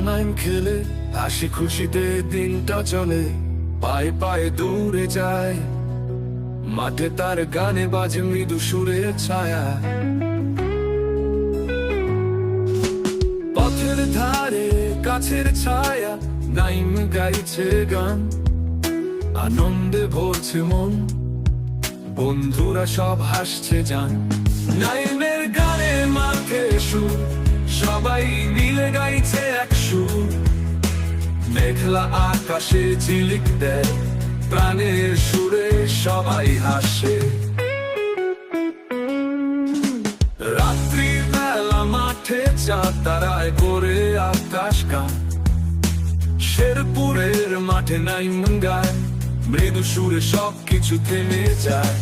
নাইম খেলে হাসি খুশিতে দিনটা চলে, পায়ে পায়ে দূরে যায়, মাঠে তার গানে বাজে মৃদু সুরের ছায়া। পথের ধারে গাছের ছায়া, নাইম গাইছে গান, আনন্দে ভরছে মন, বন্ধুরা সব হাসছে জান। নাইমের গানে মাঠে সুর, সবাই মিলে গাইছে এক সুর, মেঘলা আকাশে ঝিলিক দেয়, প্রাণের সুরে সবাই হাসে। রাত্রির বেলা মাঠে চাঁদ তারায় করে আকাশ গান, শেরপুরের মাঠে নাইম গায়, মৃদু সুরে সবকিছু থেমে যায়।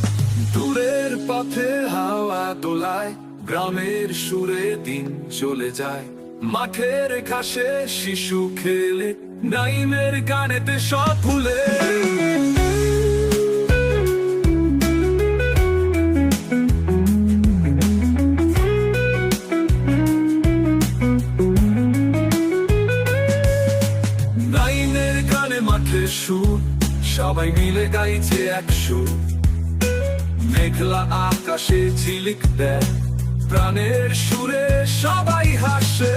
দূরের পথে হাওয়া দোলায়, গ্রামের সুরে দিন চলে যায়, মাঠের ঘাসে শিশু খেলে, নাইমের গানেতে সব ভুলে। নাইমের গানে মাঠে সুর, সবাই মিলে গাইছে এক সুর, মেঘলা আকাশে ঝিলিক দেয়, প্রাণের সুরে সবাই হাসে।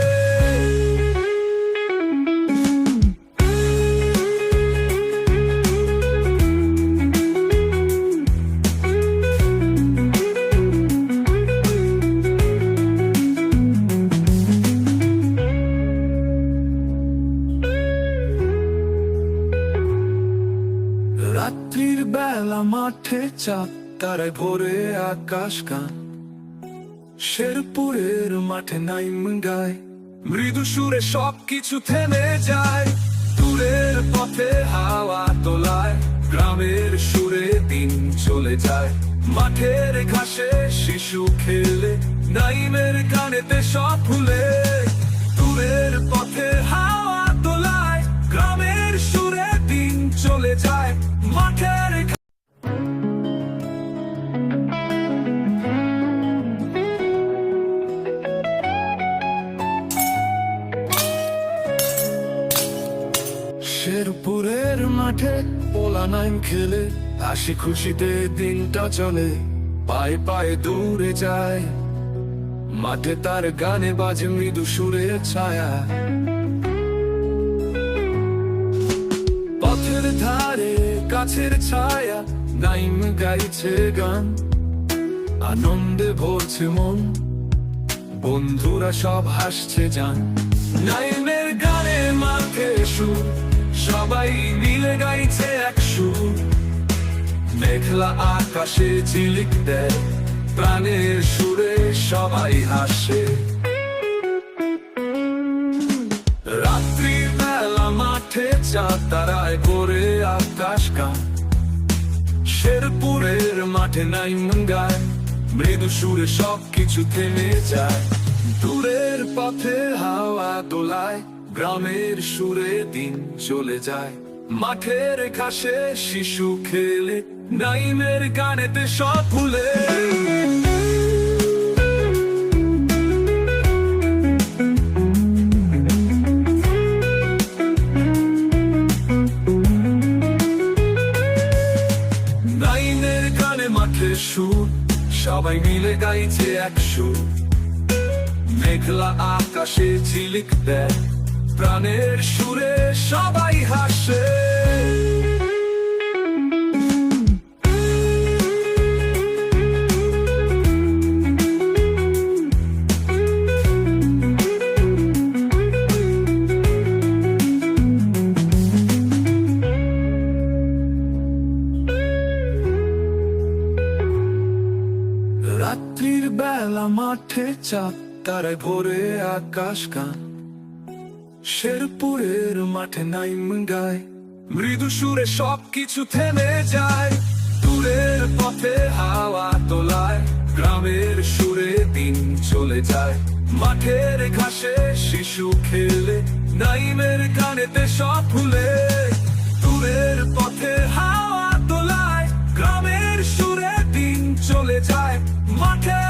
রাত্রির বেলা মাঠে চাঁদ তারায় ভরে আকাশ গান, শেরপুরের মাঠে নাইম গায়, মৃদু সুরে সবকিছু থেমে যায়। দূরের পথে হাওয়া তোলায়, গ্রামের সুরে দিন চলে যায়, মাঠের ঘাসে শিশু খেলে, নাইমের গানেতে সব ভুলে। দূরের পথে হাওয়া তোলায়, গ্রামের সুরে দিন চলে যায়, মাঠের শেরপুরের মাঠে পোলা নাইম খেলে, হাসি খুশিতে দিনটা চলে, পায়ে পায়ে দূরে যায়, মাঠে তার গানে বাজে মৃদু সুরের ছায়া। পথের ধারে গাছের ছায়া, নাইম গাইছে গান, আনন্দে ভরছে মন, বন্ধুরা সব হাসছে জান। নাইমের গানে মাঠে সুর, সবাই মিলে গাইছে এক সুর, মেঘলা আকাশে ঝিলিক দেয়, প্রাণের সুরে সবাই হাসে। রাত্রির বেলা মাঠে চাঁদ তারায় করে আকাশ গান, শেরপুরের মাঠে নাইম গায়, মৃদু সুরে সবকিছু থেমে যায়। দূরের পথে হাওয়া দোলায়, গ্রামের সুরে দিন চলে যায়, মাঠের ঘাসে শিশু খেলে, নাইমের গানেতে সব ভুলে। নাইমের গানে মাঠে সুর, সবাই মিলে গাইছে এক সুর, মেঘলা আকাশে ঝিলিক দেয়, প্রাণের সুরে সবাই হাসে। রাত্রির বেলা মাঠে চাঁদ তারায় ভরে আকাশ গান, শেরপুরের মাঠে নাইম গায়, মৃদু সুরে সবকিছু থেমে যায়। দূরের পথে হাওয়া তোলায়, গ্রামের সুরে দিন চলে যায়, মাঠের ঘাসে শিশু খেলে, নাইমের গানেতে সব ভুলে। দূরের পথে হাওয়া তোলায়, গ্রামের সুরে দিন চলে যায়, মাঠে